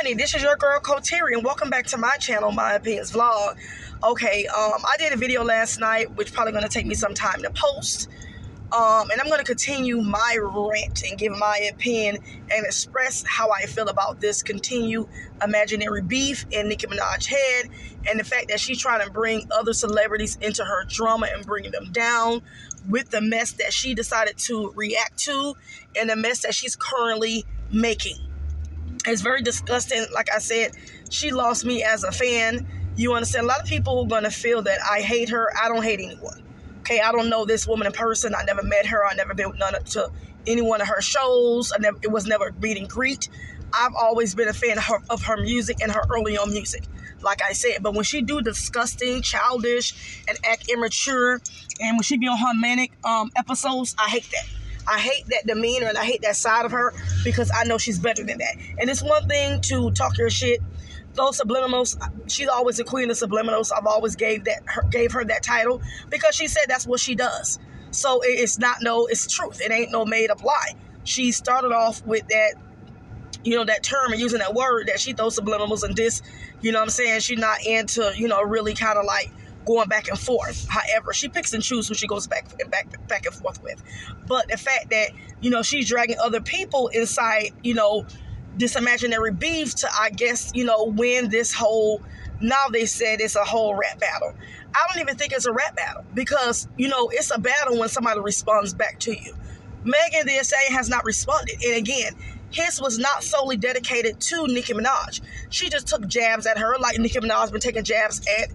morning, this is your girl Kotiri, and welcome back to my channel, My Opinions Vlog. Okay, I did a video last night, which probably going to take me some time to post. And I'm going to continue my rant and give my opinion and express how I feel about this continued imaginary beef in Nicki Minaj's head, and the fact that she's trying to bring other celebrities into her drama and bringing them down with the mess that she decided to react to and the mess that she's currently making. It's very disgusting. Like I said, she lost me as a fan. You understand? A lot of people are going to feel that I hate her. I don't hate anyone. Okay, I don't know this woman in person. I never met her. I never been to any one of her shows. It was never a meet and greet. I've always been a fan of her music and her early on music, like I said. But when she do disgusting, childish, and act immature, and when she be on her manic episodes, I hate that. I hate that demeanor and I hate that side of her because I know she's better than that. And it's one thing to talk your shit, those subliminals. She's always the queen of subliminals. I've always gave her that title because she said that's what she does. So it's truth. It ain't no made up lie. She started off with that, that term and using that word that she throws subliminals and this, what I'm saying? She's not into, really kind of like going back and forth. However, she picks and chooses who she goes back and forth with. But the fact that, she's dragging other people inside, this imaginary beef to, I guess, win this whole, now they said it's a whole rap battle. I don't even think it's a rap battle because, it's a battle when somebody responds back to you. Megan Thee Stallion has not responded. And again, his was not solely dedicated to Nicki Minaj. She just took jabs at her like Nicki Minaj been taking jabs at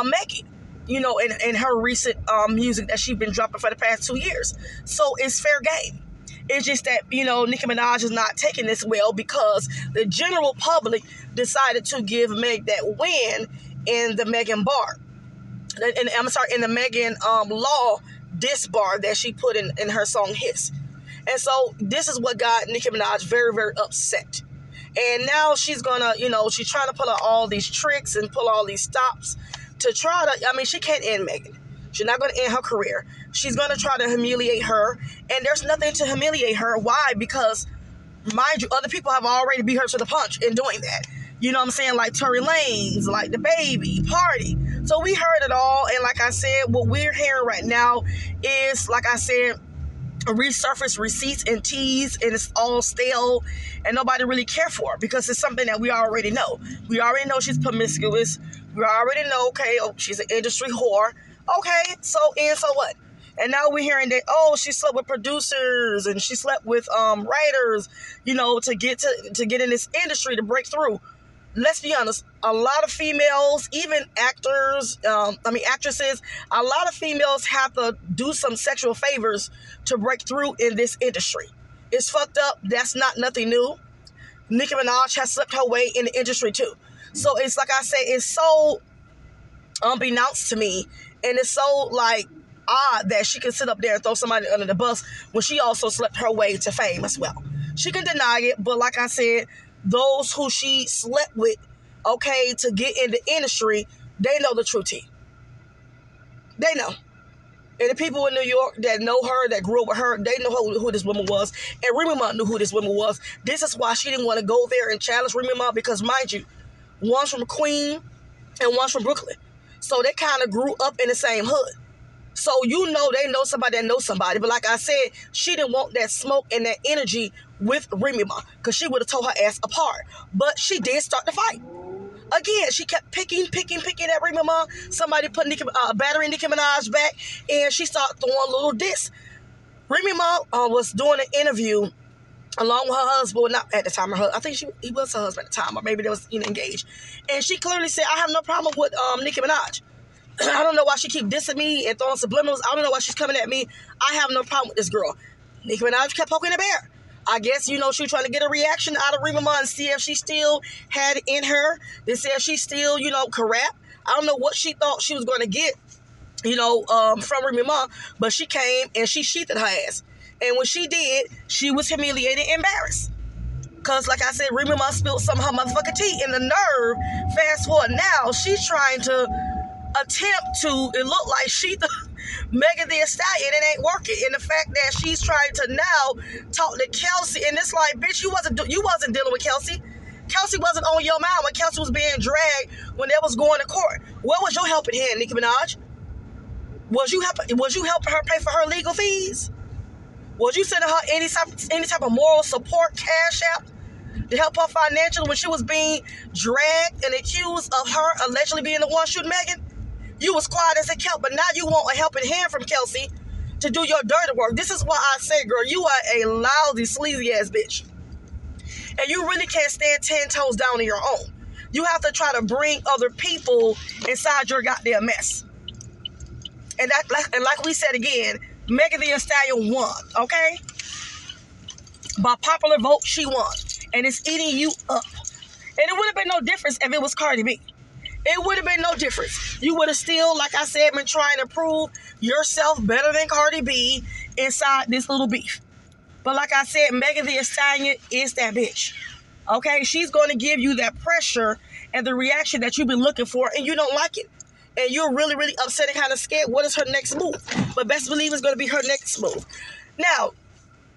Megan, in her recent music that she's been dropping for the past 2 years. So it's fair game. It's just that, Nicki Minaj is not taking this well because the general public decided to give Meg that win in the Megan bar. In the Megan Law diss bar that she put in her song Hiss. And so this is what got Nicki Minaj very, very upset. And now she's gonna, she's trying to pull out all these tricks and pull all these stops to try to, she can't end Megan. She's not going to end her career. She's going to try to humiliate her, and there's nothing to humiliate her. Why? Because, mind you, other people have already beat her to the punch in doing that. You know what I'm saying? Like Tory Lanez, like The Baby, Party. So we heard it all, and like I said, what we're hearing right now is, like I said, resurface receipts and teas, and it's all stale, and nobody really care for it because it's something that we already know. We already know she's promiscuous. We already know, okay, she's an industry whore. Okay, so what? And now we're hearing that, she slept with producers and she slept with writers, to get in this industry to break through. Let's be honest, a lot of females, even actresses, a lot of females have to do some sexual favors to break through in this industry. It's fucked up. That's not nothing new. Nicki Minaj has slipped her way in the industry too. So it's like I say, it's so unbeknownst to me, and it's so like odd that she can sit up there and throw somebody under the bus when she also slept her way to fame as well. She can deny it, but like I said, those who she slept with, okay, to get in the industry, they know the true tea. They know. And the people in New York that know her, that grew up with her, they know who this woman was. And Remy Ma knew who this woman was. This is why she didn't want to go there and challenge Remy Ma because, mind you, one's from Queen and one's from Brooklyn. So they kind of grew up in the same hood. So they know somebody that knows somebody. But like I said, she didn't want that smoke and that energy with Remy Ma because she would have tore her ass apart. But she did start the fight. Again, she kept picking at Remy Ma. Somebody put battery in Nicki Minaj's back, and she started throwing little diss. Remy Ma was doing an interview along with her husband, well, not at the time, I think he was her husband at the time, or maybe they was engaged. And she clearly said, I have no problem with Nicki Minaj. I don't know why she keep dissing me and throwing subliminals. I don't know why she's coming at me. I have no problem with this girl. Nicki Minaj kept poking the bear. I guess, she was trying to get a reaction out of Remy Ma and see if she still had it in her. They said she still, could rap. I don't know what she thought she was going to get, from Remy Ma, but she came and she sheathed her ass. And when she did, she was humiliated and embarrassed. Because, like I said, Remy Ma spilled some of her motherfucking tea. And the nerve, fast forward now, she's trying to attempt to, it looked like she Megan Thee Stallion, it ain't working. And the fact that she's trying to now talk to Kelsey, and it's like, bitch, you wasn't dealing with Kelsey. Kelsey wasn't on your mind when Kelsey was being dragged when they was going to court. What was your helping hand, Nicki Minaj? Was you helping her pay for her legal fees? Was you sending her any type of moral support, cash out, to help her financially when she was being dragged and accused of her allegedly being the one shooting Megan? You was quiet as a kelp, but now you want a helping hand from Kelsey to do your dirty work. This is why I say, girl, you are a lousy, sleazy ass bitch. And you really can't stand 10 toes down on your own. You have to try to bring other people inside your goddamn mess. And like we said again, Megan Thee Stallion won, okay? By popular vote, she won. And it's eating you up. And it would have been no difference if it was Cardi B. It would have been no difference. You would have still, like I said, been trying to prove yourself better than Cardi B inside this little beef. But like I said, Megan Thee Stallion is that bitch. Okay? She's going to give you that pressure and the reaction that you've been looking for, and you don't like it. And you're really, really upset and kind of scared. What is her next move? But best believe it's going to be her next move. Now,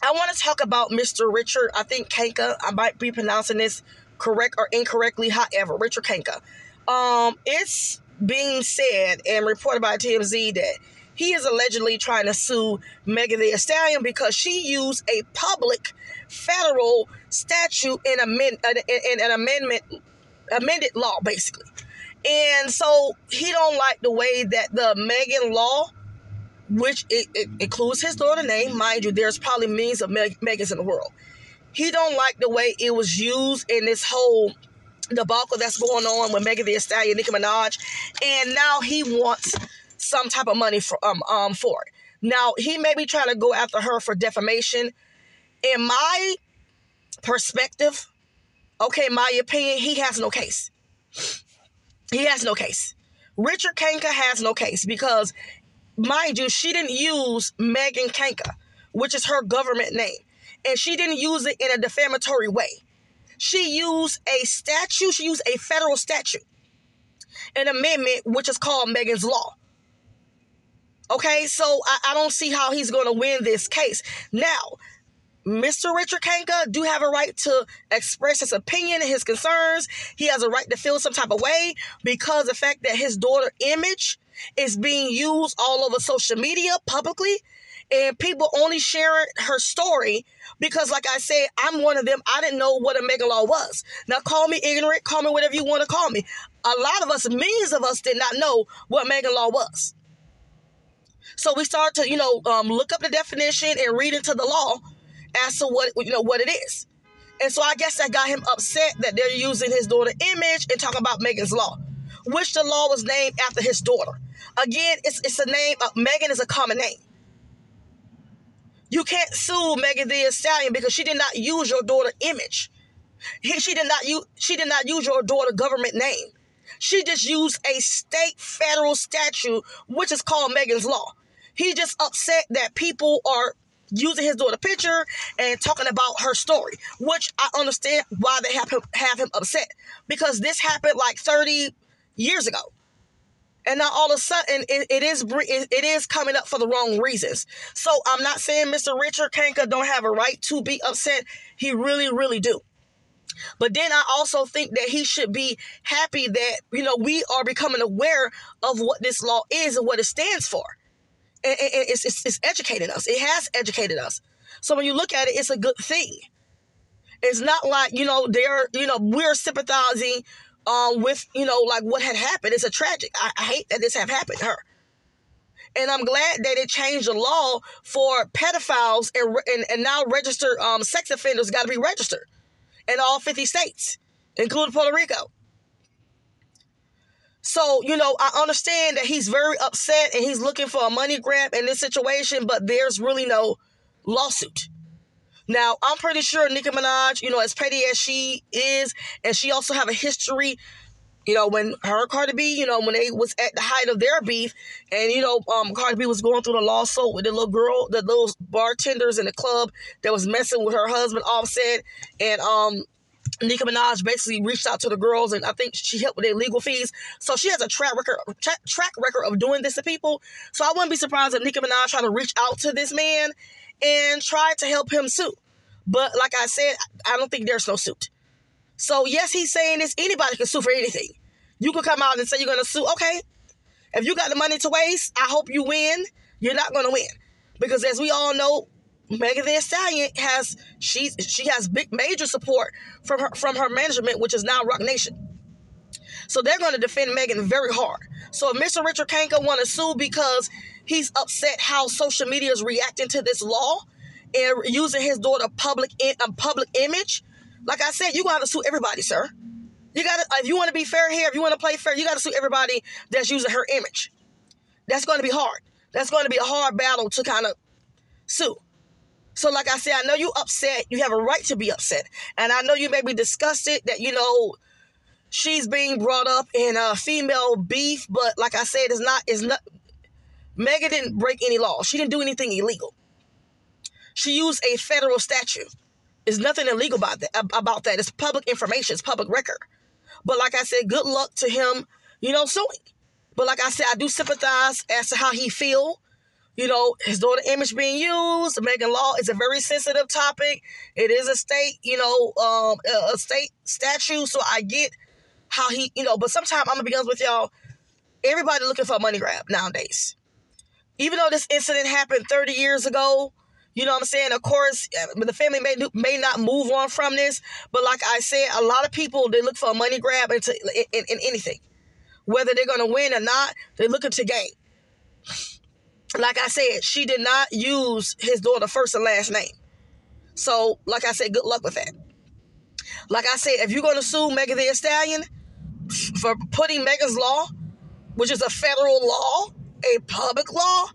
I want to talk about Mr. Richard, I think Kanka. I might be pronouncing this correct or incorrectly. However, Richard Kanka. It's being said and reported by TMZ that he is allegedly trying to sue Megan Thee Stallion because she used a public federal statute in an amended law, basically. And so he don't like the way that the Megan law, which it includes his daughter's name, mind you, there's probably millions of Megans in the world. He don't like the way it was used in this whole debacle that's going on with Megan Thee Stallion, Nicki Minaj, and now he wants some type of money for it. Now, he may be trying to go after her for defamation. In my perspective, okay, my opinion, he has no case. He has no case. Richard Kanka has no case because, mind you, she didn't use Megan Kanka, which is her government name. And she didn't use it in a defamatory way. She used a statute, she used a federal statute, an amendment, which is called Megan's Law. Okay, so I don't see how he's going to win this case. Now, Mr. Richard Kanka do have a right to express his opinion and his concerns. He has a right to feel some type of way because the fact that his daughter's image is being used all over social media publicly and people only sharing her story because, like I said, I'm one of them. I didn't know what a Megan law was. Now, call me ignorant, call me whatever you want to call me. A lot of us, millions of us did not know what Megan law was. So we start to, look up the definition and read into the law as to what it is. And so I guess that got him upset that they're using his daughter's image and talking about Megan's law, which the law was named after his daughter. Again, it's a name. Megan is a common name. You can't sue Megan Thee Stallion because she did not use your daughter's image. She did not use your daughter's government name. She just used a state federal statute, which is called Megan's Law. He just upset that people are using his daughter's picture and talking about her story, which I understand why they have him upset, because this happened like 30 years ago. And now all of a sudden, it is coming up for the wrong reasons. So I'm not saying Mr. Richard Kanka don't have a right to be upset. He really, really do. But then I also think that he should be happy that, we are becoming aware of what this law is and what it stands for. And it's educating us. It has educated us. So when you look at it, it's a good thing. It's not like, we're sympathizing with, like what had happened. It's a tragic. I hate that this have happened to her. And I'm glad that it changed the law for pedophiles and now registered sex offenders got to be registered in all 50 states, including Puerto Rico. So, I understand that he's very upset and he's looking for a money grab in this situation, but there's really no lawsuit. Now, I'm pretty sure Nicki Minaj, as petty as she is, and she also have a history, when her and Cardi B, when they was at the height of their beef, and, Cardi B was going through the lawsuit with the little girl, the little bartenders in the club that was messing with her husband, Offset, and, Nicki Minaj basically reached out to the girls, and I think she helped with their legal fees. So she has a track record of doing this to people. So I wouldn't be surprised if Nicki Minaj tried to reach out to this man and try to help him sue. But like I said, I don't think there's no suit. So yes, he's saying this. Anybody can sue for anything. You can come out and say you're going to sue. Okay. If you got the money to waste, I hope you win. You're not going to win. Because as we all know, Megan Thee Stallion she has big major support from her management, which is now Roc Nation. So they're going to defend Megan very hard. So if Mr. Richard Kanka want to sue because he's upset how social media is reacting to this law and using his daughter public image, like I said, you're going to have to sue everybody, sir. You got to, if you want to be fair here, if you want to play fair, you got to sue everybody that's using her image. That's going to be hard. That's going to be a hard battle to kind of sue. So like I said, I know you upset. You have a right to be upset. And I know you may be disgusted that, she's being brought up in female beef. But like I said, it's not. Megan didn't break any law. She didn't do anything illegal. She used a federal statute. There's nothing illegal about that. It's public information. It's public record. But like I said, good luck to him, suing. But like I said, I do sympathize as to how he feel. His daughter image being used. The Megan law is a very sensitive topic. It is a state, a state statute. So I get how he, but sometimes I'm going to be honest with y'all, everybody looking for a money grab nowadays. Even though this incident happened 30 years ago, you know what I'm saying? Of course, the family may not move on from this. But like I said, a lot of people, they look for a money grab in anything. Whether they're going to win or not, they're looking to gain. Like I said, she did not use his daughter first and last name. So, like I said, good luck with that. Like I said, if you're going to sue Megan Thee Stallion for putting Megan's law, which is a federal law, a public law,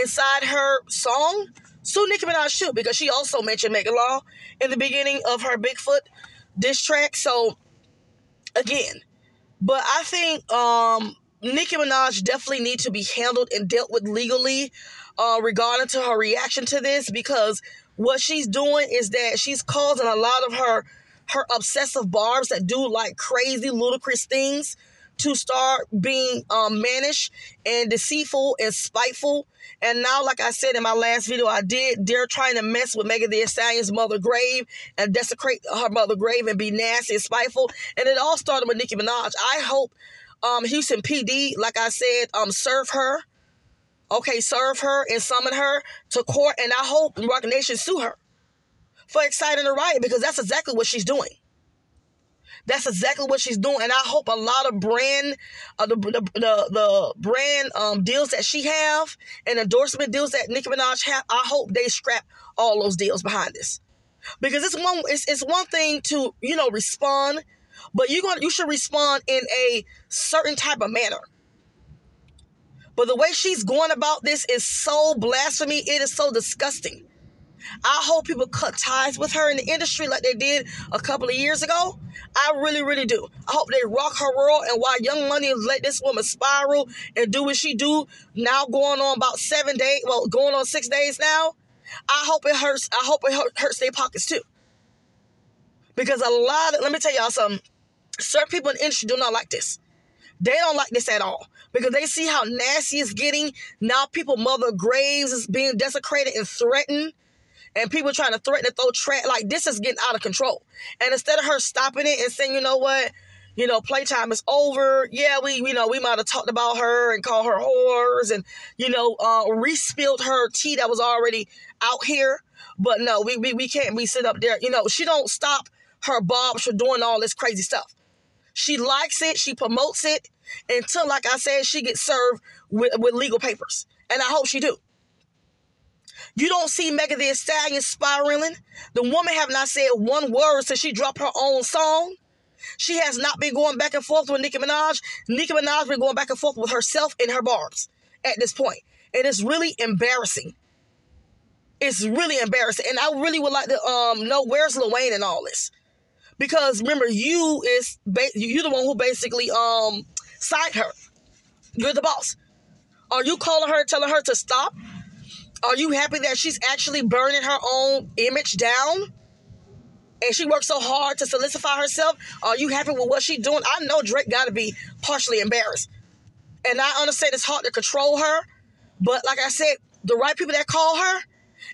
inside her song, sue Nicki Minaj too, because she also mentioned Megan law in the beginning of her Bigfoot diss track. So, again, but I think Nicki Minaj definitely needs to be handled and dealt with legally regarding to her reaction to this, because what she's doing is that she's causing a lot of her obsessive barbs that do like crazy, ludicrous things to start being mannish and deceitful and spiteful. And now, like I said in my last video they're trying to mess with Megan Thee Stallion's mother grave and desecrate her mother grave and be nasty and spiteful. And it all started with Nicki Minaj. I hope Houston PD, like I said, serve her. Okay, serve her and summon her to court. And I hope Roc Nation sue her for exciting a riot, because that's exactly what she's doing. That's exactly what she's doing. And I hope a lot of brand, the brand deals that she have and endorsement deals that Nicki Minaj have, I hope they scrap all those deals behind this. Because it's one thing to, respond, but you should respond in a certain type of manner. But the way she's going about this is so blasphemy. It is so disgusting. I hope people cut ties with her in the industry like they did a couple of years ago. I really, really do. I hope they rock her world. And while Young Money let this woman spiral and do what she do, now going on about 7 days, going on 6 days now, I hope it hurts. I hope it hurts their pockets too. Because let me tell y'all something. Certain people in the industry do not like this. They don't like this at all, because they see how nasty it's getting. Now people mother graves is being desecrated and threatened. And people trying to threaten to throw trash. Like, this is getting out of control. And instead of her stopping it and saying, you know what, playtime is over. Yeah, we might have talked about her and called her whores and, re-spilled her tea that was already out here. But no, we can't be sitting up there. She don't stop her bobs from doing all this crazy stuff. She likes it. She promotes it until, like I said, she gets served with legal papers. And I hope she do. You don't see Megan Thee Stallion spiraling. The woman have not said one word since she dropped her own song. She has not been going back and forth with Nicki Minaj. Nicki Minaj been going back and forth with herself and her barbs at this point. And it's really embarrassing. It's really embarrassing. And I really would like to know where's Lil Wayne in all this. Because remember, you're the one who basically signed her. You're the boss. Are you calling her, telling her to stop? Are you happy that she's actually burning her own image down? And she worked so hard to solidify herself. Are you happy with what she's doing? I know Drake got to be partially embarrassed. And I understand it's hard to control her. But like I said, the right people that call her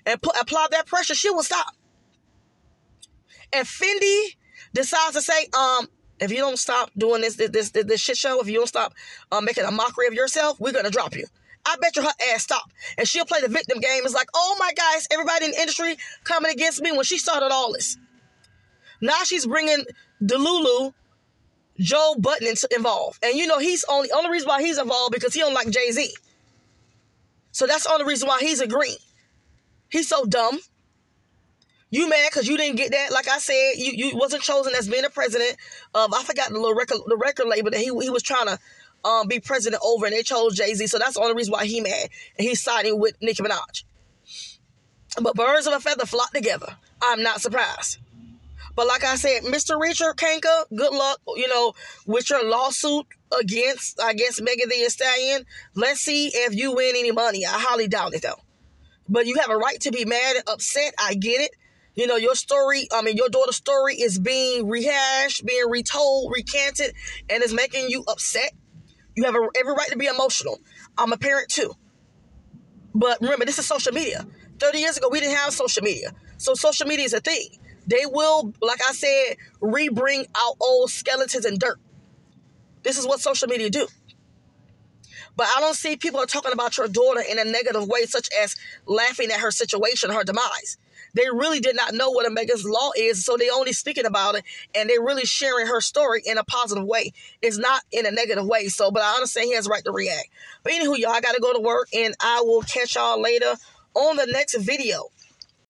and apply that pressure, she will stop. And Fendi, decides to say, if you don't stop doing this shit show, if you don't stop making a mockery of yourself, we're gonna drop you. I bet you her ass stopped. And she'll play the victim game. It's like, oh my gosh, everybody in the industry coming against me when she started all this. Now she's bringing Delulu, Joe Budden involved. And you know, he's only reason why he's involved because he don't like Jay-Z. So that's the only reason why he's agreeing. He's so dumb. You mad because you didn't get that? Like I said, you wasn't chosen as being a president of, I forgot the record label that he was trying to be president over, and they chose Jay-Z. So that's the only reason why he mad. And he's siding with Nicki Minaj. But birds of a feather flock together. I'm not surprised. But like I said, Mr. Kanka, good luck, you know, with your lawsuit against, I guess, Megan Thee Stallion. Let's see if you win any money. I highly doubt it, though. But you have a right to be mad and upset. I get it. You know, your daughter's story is being rehashed, being retold, recanted, and it's making you upset. You have every right to be emotional. I'm a parent, too. But remember, this is social media. 30 years ago, we didn't have social media. So social media is a thing. They will, like I said, re-bring out old skeletons and dirt. This is what social media do. But I don't see people are talking about your daughter in a negative way, such as laughing at her situation, her demise. They really did not know what a Megan's Law is, so they only speaking about it, and they're really sharing her story in a positive way. It's not in a negative way. So, but I understand he has a right to react. But anywho, y'all, I got to go to work, and I will catch y'all later on the next video.